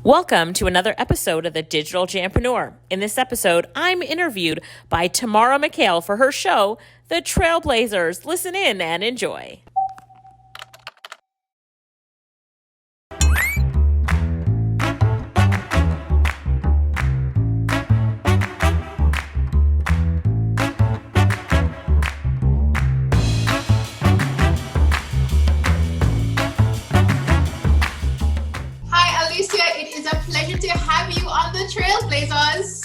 Welcome to another episode of the Digital Jampreneur. In this episode, I'm interviewed by Tamara McKayle for her show, The Trailblazers. Listen in and enjoy. Trailblazers.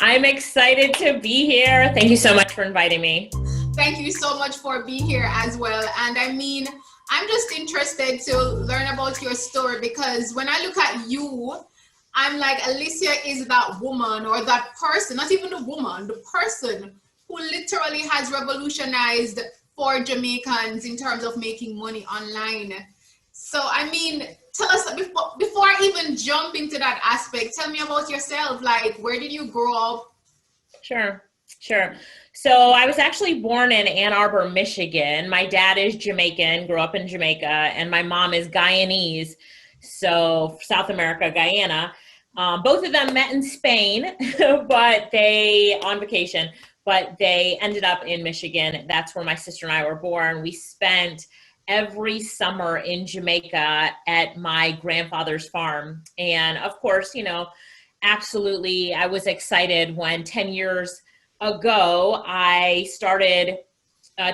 I'm excited to be here. Thank you so much for inviting me. Thank you so much for being here as well. And I mean, I'm just interested to learn about your story because when I look at you, I'm like, Alicia is that woman or that person, not even the woman, the person who literally has revolutionized for Jamaicans in terms of making money online. So, I mean, tell us, before I even jump into that aspect, tell me about yourself. Like, where did you grow up? Sure. So I was actually born in Ann Arbor, Michigan. My dad is Jamaican, grew up in Jamaica, and my mom is Guyanese, so South America, Guyana. Both of them met in Spain, on vacation, but they ended up in Michigan. That's where my sister and I were born. We spent every summer in Jamaica at my grandfather's farm. And of course, absolutely, I was excited when 10 years ago, I started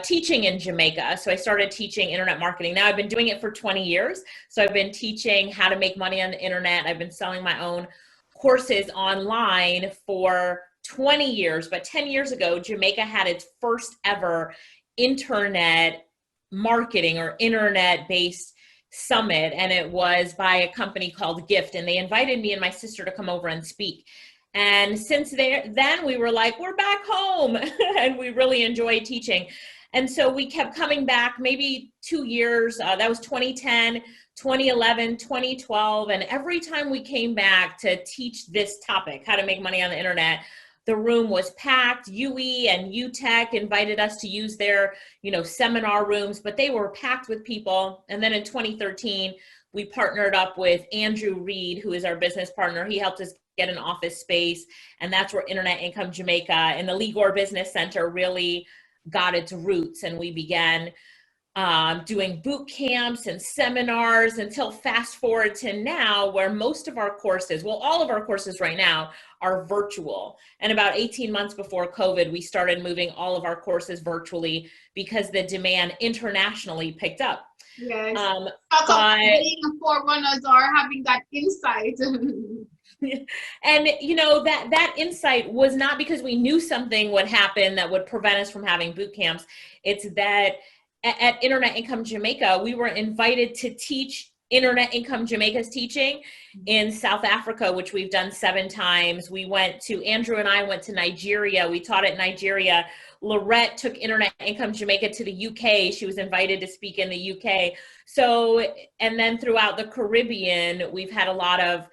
teaching in Jamaica. So I started teaching internet marketing. Now I've been doing it for 20 years. So I've been teaching how to make money on the internet. I've been selling my own courses online for 20 years. But 10 years ago, Jamaica had its first ever internet marketing or internet-based summit, and it was by a company called Gift, and they invited me and my sister to come over and speak. And since then we were like, we're back home and we really enjoy teaching. And so we kept coming back maybe 2 years, that was 2010, 2011, 2012. And every time we came back to teach this topic, how to make money on the internet, the room was packed. UE and UTech invited us to use their, seminar rooms, but they were packed with people. And then in 2013, we partnered up with Andrew Reed, who is our business partner. He helped us get an office space, and that's where Internet Income Jamaica and the Ligor Business Center really got its roots. And we began doing boot camps and seminars until fast forward to now, where most of our courses, all of our courses right now are virtual. And about 18 months before COVID, we started moving all of our courses virtually because the demand internationally picked up. Yes. Being forerunners are having that insight. And that insight was not because we knew something would happen that would prevent us from having boot camps. It's that at Internet Income Jamaica, we were invited to teach Internet Income Jamaica's teaching in South Africa, which we've done 7 times. Andrew and I went to Nigeria. We taught at Nigeria. Lorette took Internet Income Jamaica to the UK. She was invited to speak in the UK. So, and then throughout the Caribbean, we've had a lot of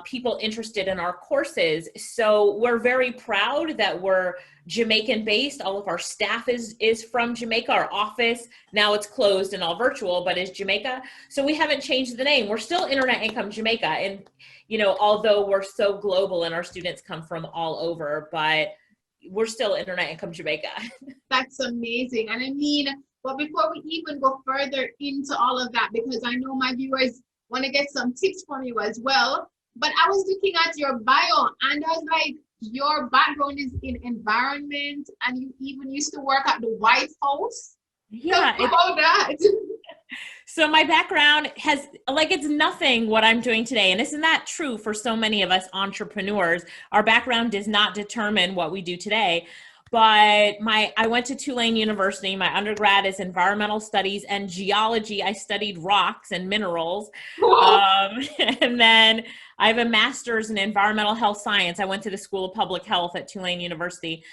people interested in our courses. So we're very proud that we're Jamaican based. All of our staff is from Jamaica. Our office, now it's closed and all virtual, but is Jamaica. So we haven't changed the name. We're still Internet Income Jamaica. And, although we're so global and our students come from all over, but we're still Internet Income Jamaica. That's amazing. And I mean, but before we even go further into all of that, because I know my viewers want to get some tips from you as well. But I was looking at your bio and I was like, your background is in environment and you even used to work at the White House. Yeah. About that. So my background it's nothing what I'm doing today. And isn't that true for so many of us entrepreneurs? Our background does not determine what we do today. But I went to Tulane University. My undergrad is environmental studies and geology. I studied rocks and minerals. And then I have a master's in environmental health science. I went to the School of Public Health at Tulane University.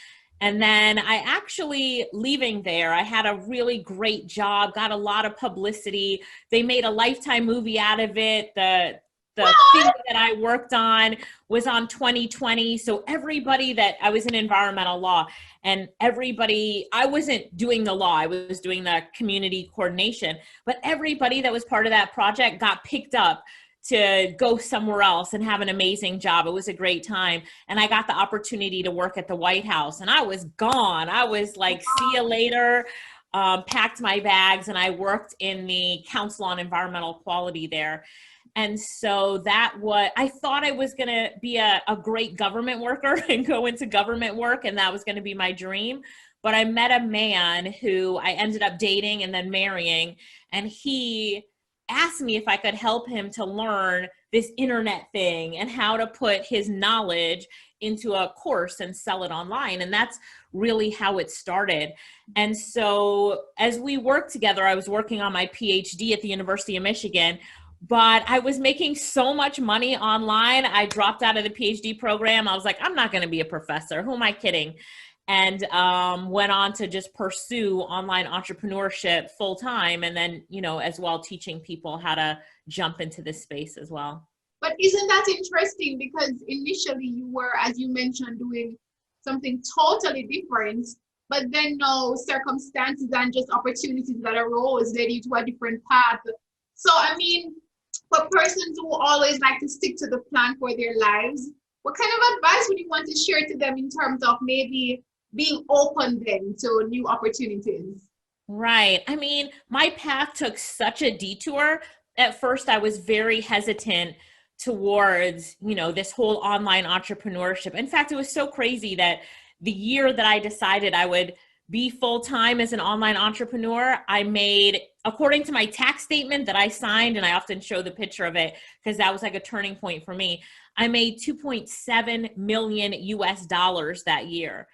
And then I actually, leaving there, I had a really great job, got a lot of publicity. They made a Lifetime movie out of it. The thing that I worked on was on 2020. So everybody that I was in environmental law and I wasn't doing the law, I was doing the community coordination, but everybody that was part of that project got picked up to go somewhere else and have an amazing job. It was a great time. And I got the opportunity to work at the White House, and I was gone. I was like, see you later, packed my bags, and I worked in the Council on Environmental Quality there. And so I thought I was going to be a great government worker and go into government work, and that was going to be my dream. But I met a man who I ended up dating and then marrying, and he asked me if I could help him to learn this internet thing and how to put his knowledge into a course and sell it online. And that's really how it started. And so as we worked together, I was working on my PhD at the University of Michigan, but I was making so much money online. I dropped out of the PhD program. I was like, I'm not going to be a professor. Who am I kidding? And went on to just pursue online entrepreneurship full time. And then, as well, teaching people how to jump into this space as well. But isn't that interesting? Because initially you were, as you mentioned, doing something totally different, but then no circumstances and just opportunities that arose led you to a different path. So, I mean, for persons who always like to stick to the plan for their lives, what kind of advice would you want to share to them in terms of maybe being open then to new opportunities? Right. I mean, my path took such a detour. At first, I was very hesitant towards, this whole online entrepreneurship. In fact, it was so crazy that the year that I decided I would be full-time as an online entrepreneur, I made, according to my tax statement that I signed, and I often show the picture of it because that was like a turning point for me, I made 2.7 million US dollars that year.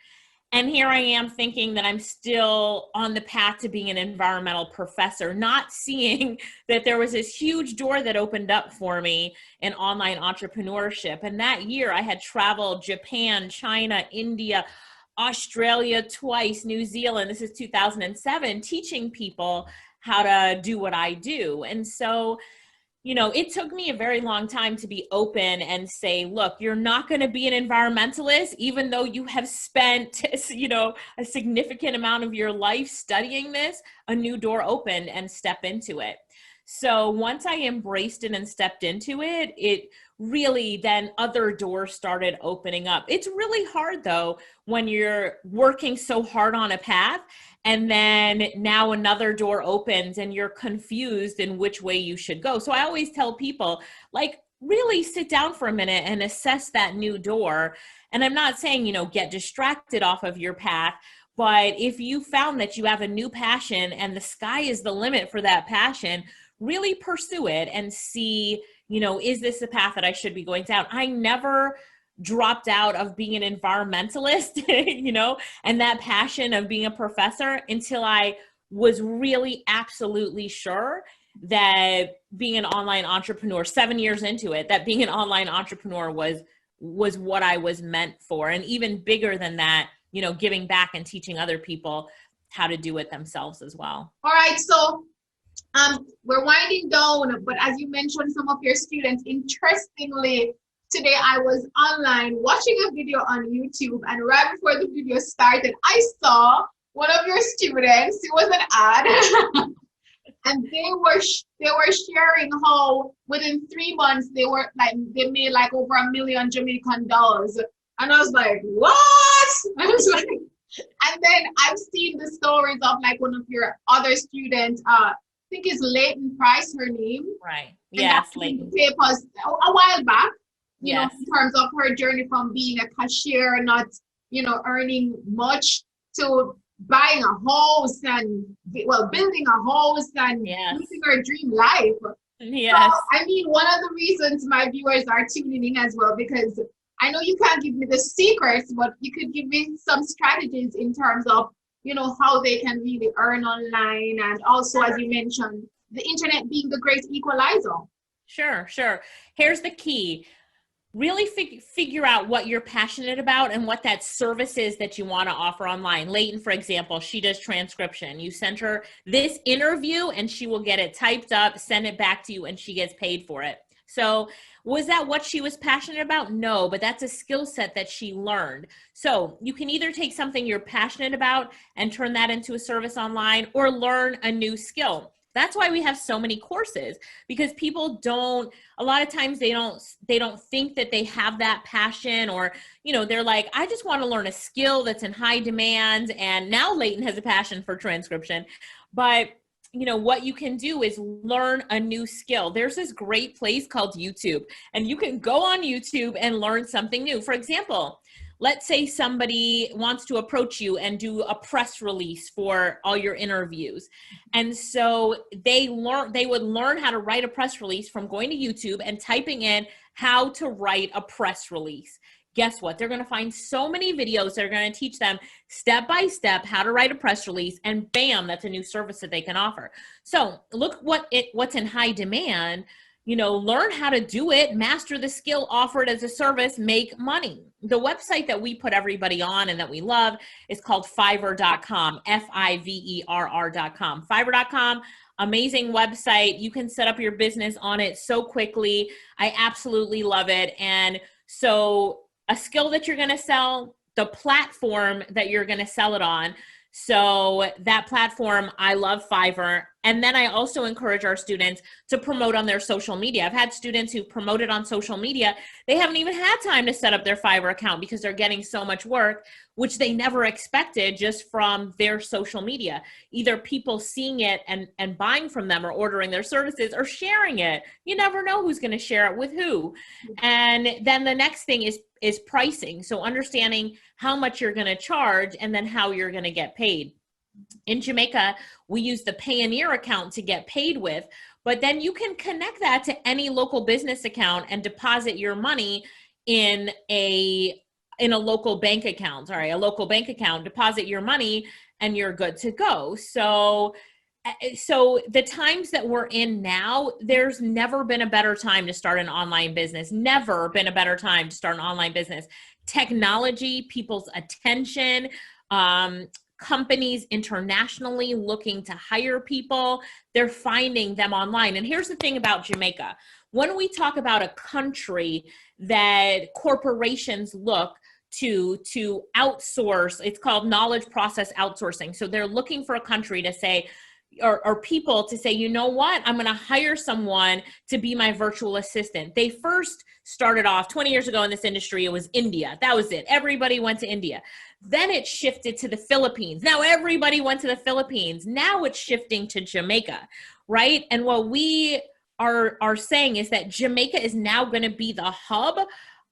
And here I am thinking that I'm still on the path to being an environmental professor, not seeing that there was this huge door that opened up for me in online entrepreneurship. And that year I had traveled Japan, China, India, Australia twice, New Zealand. This is 2007, teaching people how to do what I do. And so, it took me a very long time to be open and say, look, you're not going to be an environmentalist, even though you have spent, a significant amount of your life studying this. A new door opened, and step into it. So once I embraced it and stepped into it, it really then other doors started opening up. It's really hard though, when you're working so hard on a path and then now another door opens and you're confused in which way you should go. So I always tell people, like, really sit down for a minute and assess that new door. And I'm not saying, get distracted off of your path, but if you found that you have a new passion and the sky is the limit for that passion, really pursue it and see, is this the path that I should be going down? I never dropped out of being an environmentalist, and that passion of being a professor until I was really absolutely sure that being an online entrepreneur, 7 years into it, that being an online entrepreneur was what I was meant for. And even bigger than that, giving back and teaching other people how to do it themselves as well. All right. So we're winding down, but as you mentioned, some of your students, interestingly, today I was online watching a video on YouTube, and right before the video started, I saw one of your students. It was an ad, and they were sharing how within 3 months they made like over $1 million Jamaican dollars, and I was like, what? I was like, and then I've seen the stories of like one of your other students. I think it's Leighton Price, her name. Right. Yes, Leighton. Papers a while back, you know, in terms of her journey from being a cashier, not, earning much, to buying a house and, building a house and living her dream life. Yes. So, I mean, one of the reasons my viewers are tuning in as well, because I know you can't give me the secrets, but you could give me some strategies in terms of, how they can really earn online. And also, as you mentioned, the internet being the great equalizer. Sure. Here's the key. Really figure out what you're passionate about and what that service is that you want to offer online. Leighton, for example, she does transcription. You send her this interview and she will get it typed up, send it back to you, and she gets paid for it. So was that what she was passionate about? No, but that's a skill set that she learned. So you can either take something you're passionate about and turn that into a service online, or learn a new skill. That's why we have so many courses, because people a lot of times they don't think that they have that passion, or, they're like, I just want to learn a skill that's in high demand. And now Leighton has a passion for transcription, but what you can do is learn a new skill. There's this great place called YouTube, and you can go on YouTube and learn something new. For example, let's say somebody wants to approach you and do a press release for all your interviews. And so they would learn how to write a press release from going to YouTube and typing in how to write a press release. Guess what? They're going to find so many videos that are going to teach them step by step how to write a press release, and bam, that's a new service that they can offer. So look what's in high demand. Learn how to do it, master the skill, offer it as a service, make money. The website that we put everybody on and that we love is called Fiverr.com, Fiverr.com. Fiverr.com, amazing website. You can set up your business on it so quickly. I absolutely love it. And so a skill that you're going to sell, the platform that you're going to sell it on. So that platform, I love Fiverr. And then I also encourage our students to promote on their social media. I've had students who promoted on social media. They haven't even had time to set up their Fiverr account because they're getting so much work, which they never expected just from their social media. Either people seeing it and buying from them, or ordering their services, or sharing it. You never know who's going to share it with who. And then the next thing is pricing. So understanding how much you're going to charge and then how you're going to get paid. In Jamaica, we use the Payoneer account to get paid with, but then you can connect that to any local business account and deposit your money in a local bank account. All right, a local bank account, deposit your money and you're good to go. So the times that we're in now, there's never been a better time to start an online business. Never been a better time to start an online business. Technology, people's attention, companies internationally looking to hire people, they're finding them online. And here's the thing about Jamaica. When we talk about a country that corporations look to outsource, it's called knowledge process outsourcing. So they're looking for a country to say, or people to say, you know what, I'm going to hire someone to be my virtual assistant. They first started off 20 years ago in this industry. It was India. That was it. Everybody went to India. Then it shifted to the Philippines. Now everybody went to the Philippines. Now it's shifting to Jamaica, right? And what we are saying is that Jamaica is now going to be the hub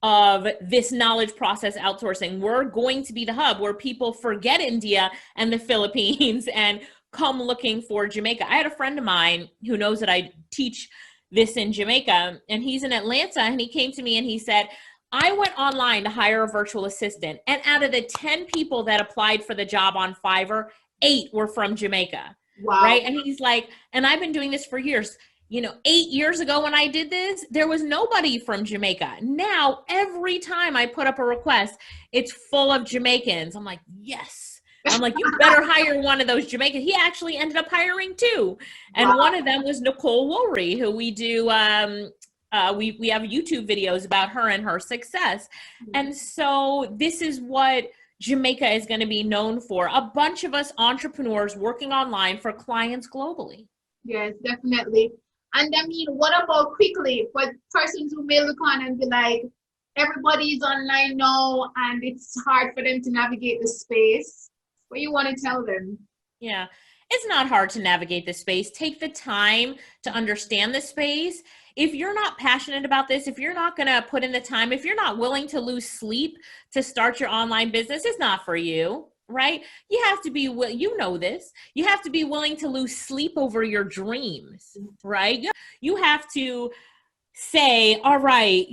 of this knowledge process outsourcing. We're going to be the hub where people forget India and the Philippines and come looking for Jamaica. I had a friend of mine who knows that I teach this in Jamaica, and he's in Atlanta, and he came to me and he said, I went online to hire a virtual assistant, and out of the 10 people that applied for the job on Fiverr, 8 were from Jamaica. Wow. Right? And he's like, and I've been doing this for years. 8 years ago when I did this, there was nobody from Jamaica. Now, every time I put up a request, it's full of Jamaicans. I'm like, yes. I'm like, you better hire one of those Jamaicans. He actually ended up hiring 2. And wow. One of them was Nicole Woolry, who we do, we have YouTube videos about her and her success. And so this is what Jamaica is going to be known for. A bunch of us entrepreneurs working online for clients globally. Yes, definitely. And I mean, what about quickly for persons who may look on and be like, everybody's online now and it's hard for them to navigate the space? What you want to tell them? Yeah, it's not hard to navigate the space. Take the time to understand the space. If you're not passionate about this, if you're not going to put in the time, if you're not willing to lose sleep to start your online business, it's not for you, right? You have to be, you know this, you have to be willing to lose sleep over your dreams, right? You have to say, all right,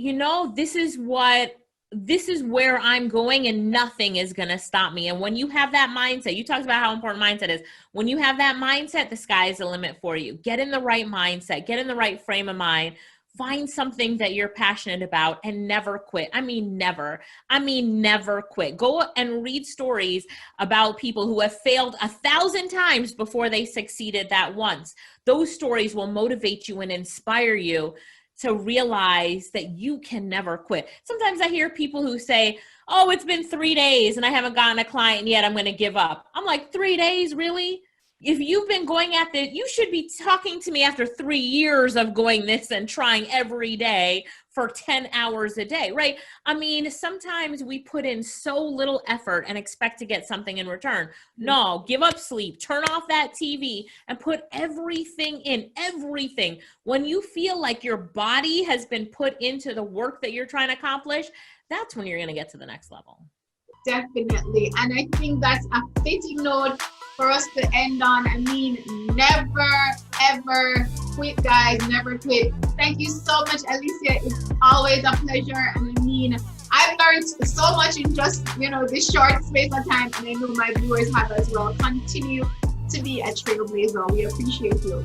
this is where I'm going and nothing is going to stop me. And when you have that mindset, you talked about how important mindset is. When you have that mindset, the sky is the limit for you. Get in the right mindset, get in the right frame of mind, find something that you're passionate about and never quit. I mean, never quit. Go and read stories about people who have failed 1,000 times before they succeeded that once. Those stories will motivate you and inspire you to realize that you can never quit. Sometimes I hear people who say, oh, it's been 3 days and I haven't gotten a client yet, I'm going to give up. I'm like, 3 days, really? if you've been going at this, you should be talking to me after 3 years of going this and trying every day for 10 hours a day, right? I mean, sometimes we put in so little effort and expect to get something in return. No, give up sleep, turn off that TV and put everything in, everything. When you feel like your body has been put into the work that you're trying to accomplish, that's when you're going to get to the next level. Definitely. And I think that's a fitting note for us to end on. I mean, never, ever quit, guys. Never quit. Thank you so much, Alicia. It's always a pleasure. And I mean, I've learned so much in just, this short space of time. And I know my viewers have as well. Continue to be a trailblazer. We appreciate you.